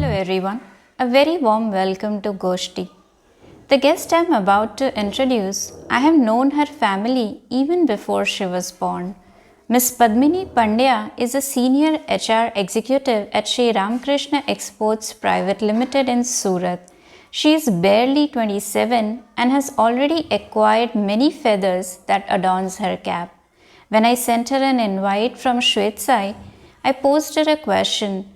Hello everyone, a very warm welcome to Goshti. The guest I am about to introduce, I have known her family even before she was born. Miss Padmini Pandya is a senior HR executive at Sri Ramakrishna Exports Private Limited in Surat. She is barely 27 and has already acquired many feathers that adorns her cap. When I sent her an invite from Shwetsai, I posed her a question.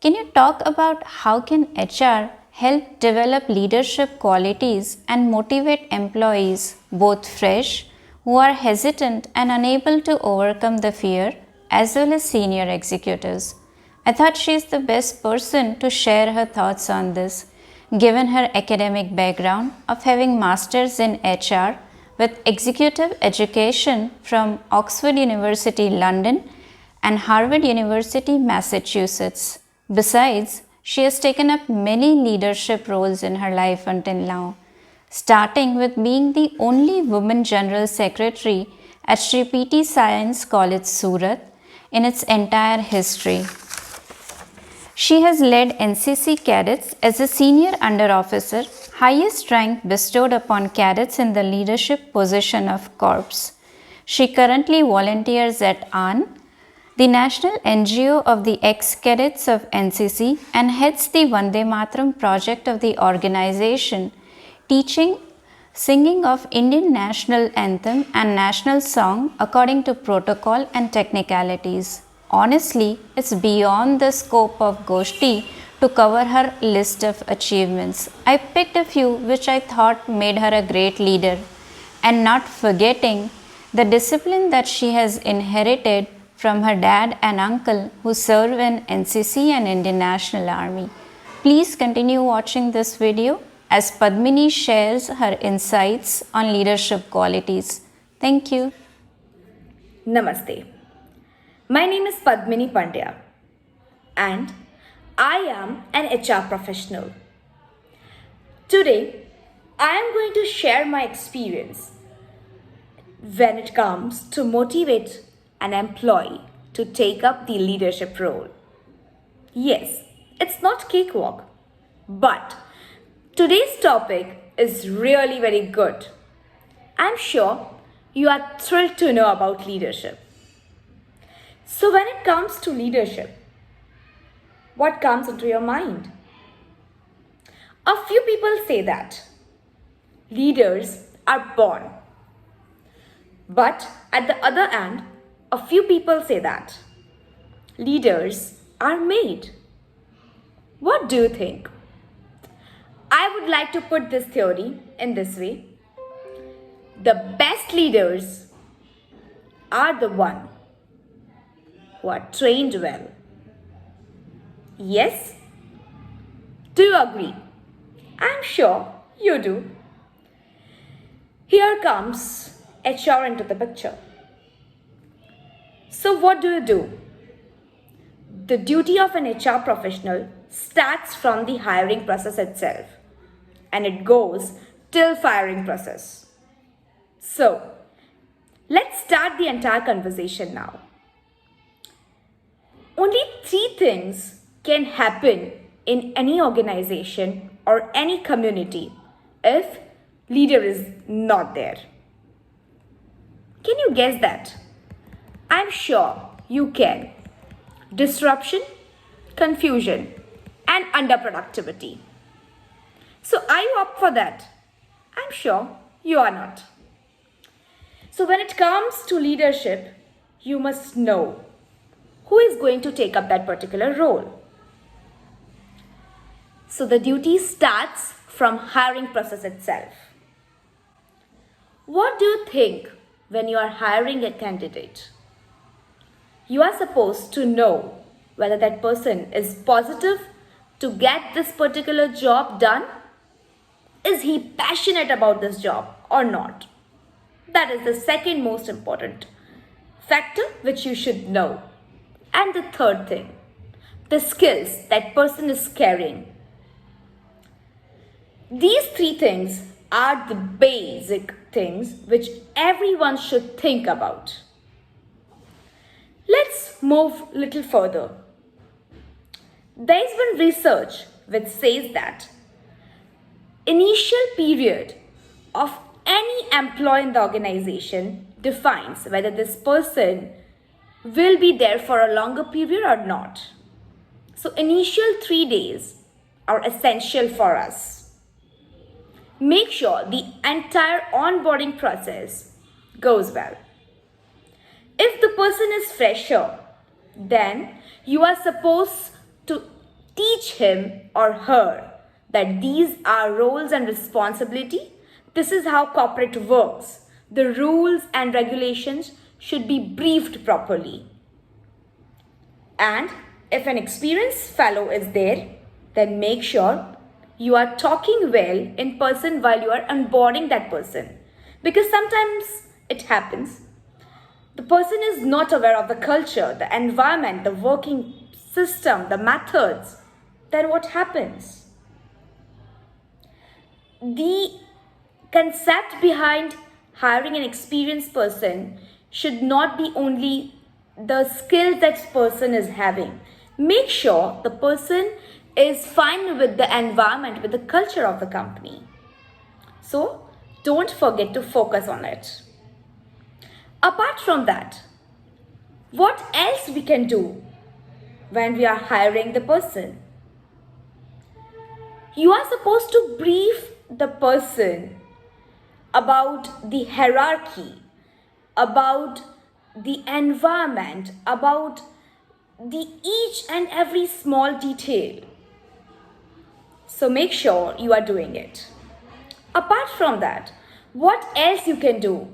Can you talk about how can HR help develop leadership qualities and motivate employees, both fresh, who are hesitant and unable to overcome the fear, as well as senior executives? I thought she is the best person to share her thoughts on this, given her academic background of having masters in HR with executive education from Oxford University, London and Harvard University, Massachusetts. Besides, she has taken up many leadership roles in her life until now, starting with being the only woman General Secretary at Sri P.T. Science College, Surat, in its entire history. She has led NCC cadets as a senior under officer, highest rank bestowed upon cadets in the leadership position of corps. She currently volunteers at AN, the national NGO of the ex-cadets of NCC, and heads the Vande Mataram project of the organization, teaching singing of Indian national anthem and national song according to protocol and technicalities. Honestly, it's beyond the scope of Goshti to cover her list of achievements. I picked a few which I thought made her a great leader, and not forgetting the discipline that she has inherited from her dad and uncle who serve in NCC and Indian National Army. Please continue watching this video as Padmini shares her insights on leadership qualities. Thank you. Namaste. My name is Padmini Pandya and I am an HR professional. Today, I am going to share my experience when it comes to motivate an employee to take up the leadership role. Yes, it's not cakewalk, but today's topic is really very good. I'm sure you are thrilled to know about leadership. So when it comes to leadership, what comes into your mind? A few people say that leaders are born. But at the other hand, a few people say that leaders are made. What do you think? I would like to put this theory in this way. The best leaders are the ones who are trained well. Yes? Do you agree? I'm sure you do. Here comes HR into the picture. So what do? The duty of an HR professional starts from the hiring process itself and it goes till firing process. So let's start the entire conversation now. Only 3 things can happen in any organization or any community if leader is not there. Can you guess that? I'm sure you can. Disruption, confusion, and underproductivity. So are you up for that? I'm sure you are not. So when it comes to leadership, you must know who is going to take up that particular role. So the duty starts from hiring process itself. What do you think when you are hiring a candidate? You are supposed to know whether that person is positive to get this particular job done. Is he passionate about this job or not? That is the second most important factor which you should know. And the third thing, the skills that person is carrying. These 3 things are the basic things which everyone should think about. Let's move a little further. There is one research which says that initial period of any employee in the organization defines whether this person will be there for a longer period or not. So initial 3 days are essential for us. Make sure the entire onboarding process goes well. If the person is fresher, then you are supposed to teach him or her that these are roles and responsibility. This is how corporate works. The rules and regulations should be briefed properly. And if an experienced fellow is there, then make sure you are talking well in person while you are onboarding that person. Because sometimes it happens. The person is not aware of the culture, the environment, the working system, the methods. Then what happens? The concept behind hiring an experienced person should not be only the skills that person is having. Make sure the person is fine with the environment, with the culture of the company. So don't forget to focus on it. Apart from that, what else we can do when we are hiring the person? You are supposed to brief the person about the hierarchy, about the environment, about the each and every small detail. So make sure you are doing it. Apart from that, what else you can do?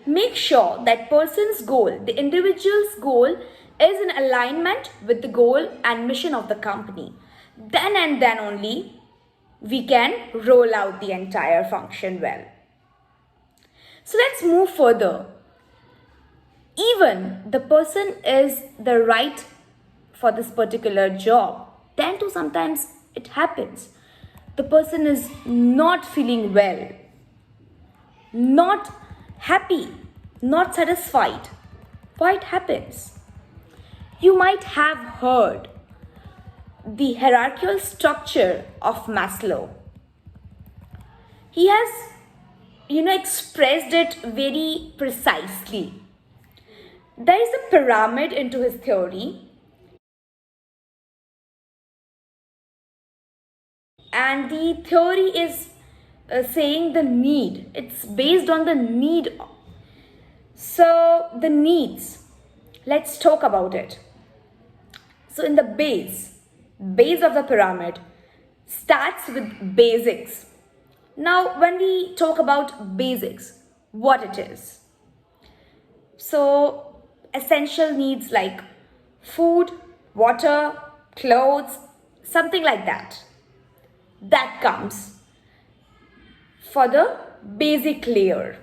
Make sure that person's goal, the individual's goal, is in alignment with the goal and mission of the company. Then and then only we can roll out the entire function well. So let's move further. Even the person is the right for this particular job, then too sometimes it happens. The person is not feeling well, not happy, not satisfied. Why it happens? You might have heard the hierarchical structure of Maslow. He has, expressed it very precisely. There is a pyramid into his theory, and the theory is saying the need. It's based on the need. So the needs, let's talk about it. So in the base of the pyramid starts with basics. Now when we talk about basics, what it is? So essential needs like food, water, clothes, something like that. That comes for the basic layer.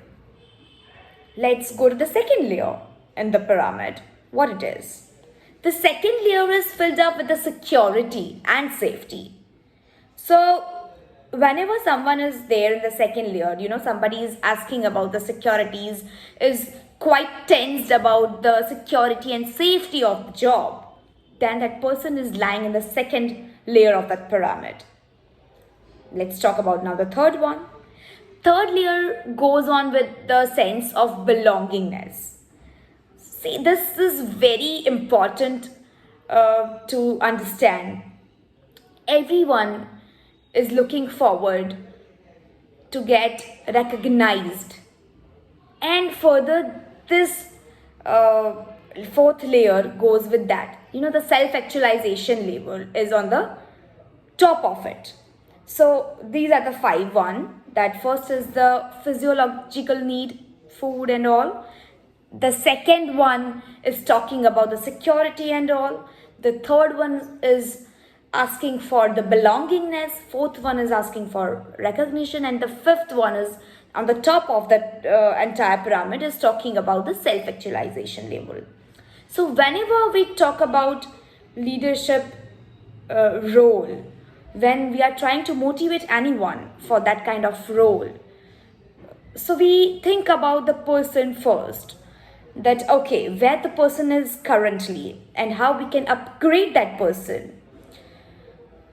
Let's go to the second layer in the pyramid. What it is? The second layer is filled up with the security and safety. So whenever someone is there in the second layer, somebody is asking about the securities, is quite tensed about the security and safety of the job, then that person is lying in the second layer of that pyramid. Let's talk about now the third one. Third layer goes on with the sense of belongingness. See, this is very important to understand. Everyone is looking forward to get recognized. And further, this fourth layer goes with that. The self-actualization level is on the top of it. So these are the 5 one. That first is the physiological need, food and all. The second one is talking about the security and all. The third one is asking for the belongingness. Fourth one is asking for recognition. And the fifth one is on the top of that entire pyramid is talking about the self-actualization level. So whenever we talk about leadership role, when we are trying to motivate anyone for that kind of role, so we think about the person first, that okay, where the person is currently and how we can upgrade that person.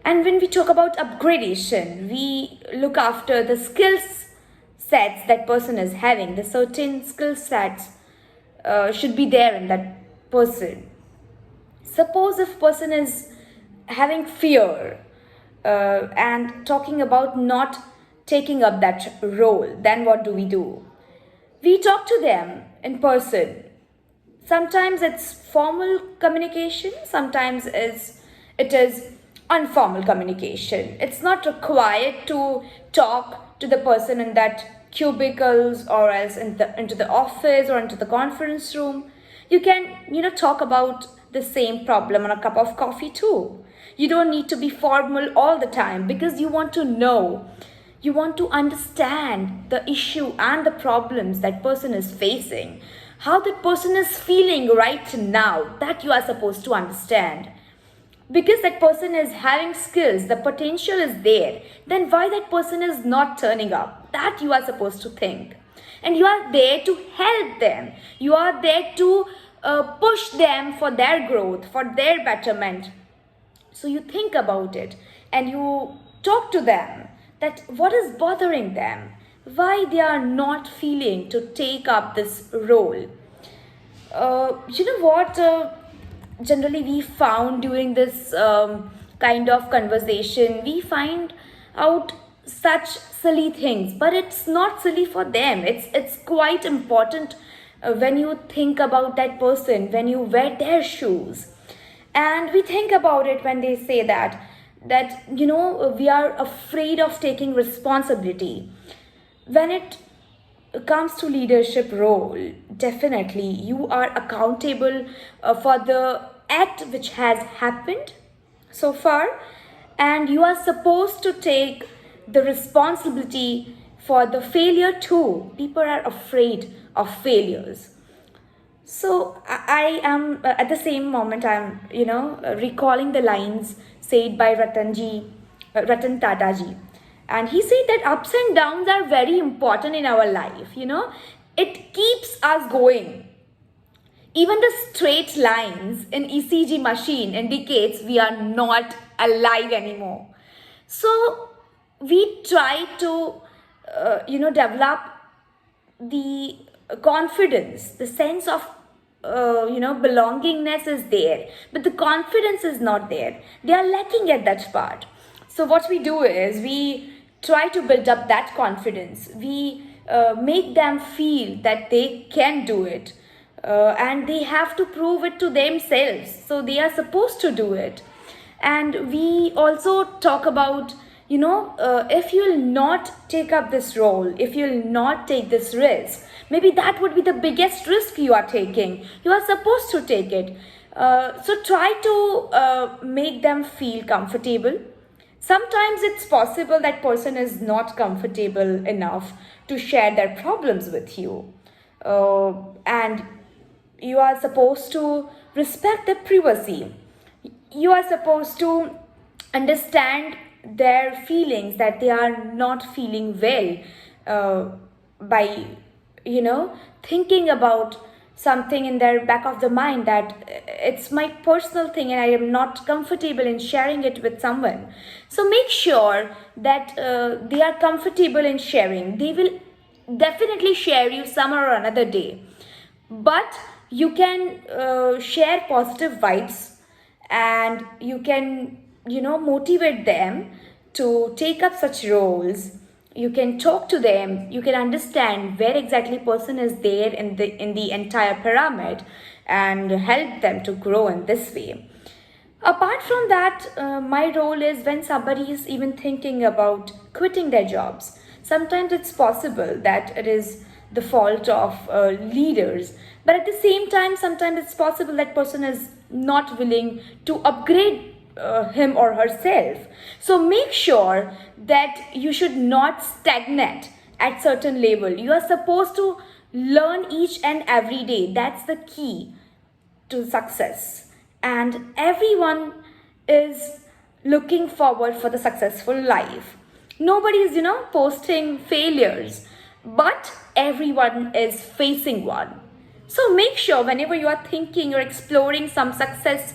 And when we talk about upgradation, we look after the skills sets that person is having. The certain skill sets should be there in that person. Suppose if person is having fear and talking about not taking up that role, then what do? We talk to them in person. Sometimes it's formal communication, sometimes it is informal communication. It's not required to talk to the person in that cubicles or else into the office or into the conference room. You can, talk about the same problem on a cup of coffee too. You don't need to be formal all the time because you want to know. You want to understand the issue and the problems that person is facing. How that person is feeling right now, that you are supposed to understand. Because that person is having skills, the potential is there, then why that person is not turning up? That you are supposed to think. And you are there to help them. You are there to push them for their growth, for their betterment. So you think about it and you talk to them that what is bothering them, why they are not feeling to take up this role. You know what? Generally, we found during this kind of conversation, we find out such silly things, but it's not silly for them. It's quite important when you think about that person, when you wear their shoes, and we think about it when they say that we are afraid of taking responsibility. When it comes to leadership role, definitely you are accountable for the act which has happened so far, and you are supposed to take the responsibility for the failure too. People are afraid of failures. So I am at the same moment I'm recalling the lines said by Ratan Tata ji, and he said that ups and downs are very important in our life. It keeps us going. Even the straight lines in ECG machine indicates we are not alive anymore. So we try to develop the confidence, the sense of belongingness is there, but the confidence is not there. They are lacking at that part. So what we do is we try to build up that confidence. We make them feel that they can do it, and they have to prove it to themselves. So they are supposed to do it. And we also talk about if you'll not take up this role, if you'll not take this risk, maybe that would be the biggest risk you are taking. You are supposed to take it. So try to make them feel comfortable. Sometimes it's possible that person is not comfortable enough to share their problems with you. And you are supposed to respect their privacy. You are supposed to understand their feelings, that they are not feeling well, by thinking about something in their back of the mind, that it's my personal thing and I am not comfortable in sharing it with someone. So make sure that they are comfortable in sharing. They will definitely share you some or another day, but you can share positive vibes, and you can motivate them to take up such roles. You can talk to them, you can understand where exactly person is there in the entire pyramid, and help them to grow in this way. Apart from that, my role is when somebody is even thinking about quitting their jobs. Sometimes it's possible that it is the fault of leaders, but at the same time sometimes it's possible that person is not willing to upgrade him or herself. So make sure that you should not stagnate at certain level. You are supposed to learn each and every day. That's the key to success, and everyone is looking forward for the successful life. Nobody is posting failures, but everyone is facing one. So make sure whenever you are thinking or exploring some successes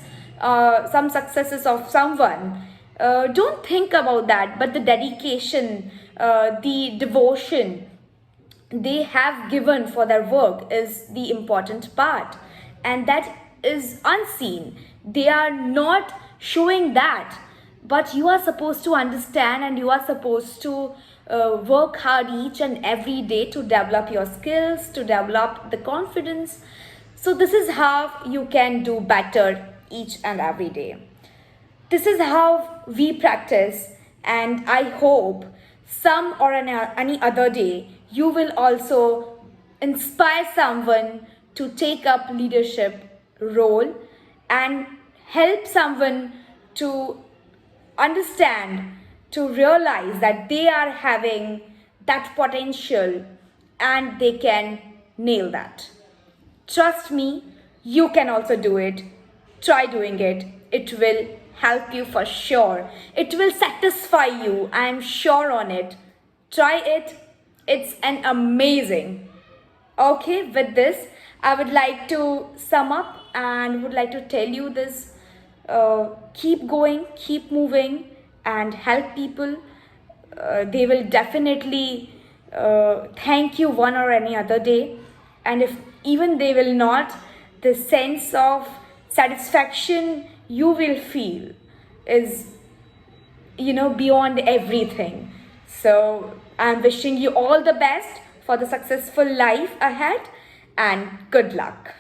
of someone, don't think about that, but the dedication, the devotion they have given for their work is the important part, and that is unseen. They are not showing that, but you are supposed to understand, and you are supposed to work hard each and every day to develop your skills, to develop the confidence. So this is how you can do better each and every day. This is how we practice, and I hope some or any other day you will also inspire someone to take up leadership role and help someone to understand, to realize that they are having that potential and they can nail that. Trust me, you can also do it. Try doing it. It will help you for sure. It will satisfy you. I am sure on it. Try it. It's an amazing. Okay, with this, I would like to sum up and would like to tell you this. Keep going, keep moving, and help people. They will definitely thank you one or any other day. And if even they will not, the sense of satisfaction you will feel is, beyond everything. So I'm wishing you all the best for the successful life ahead, and good luck.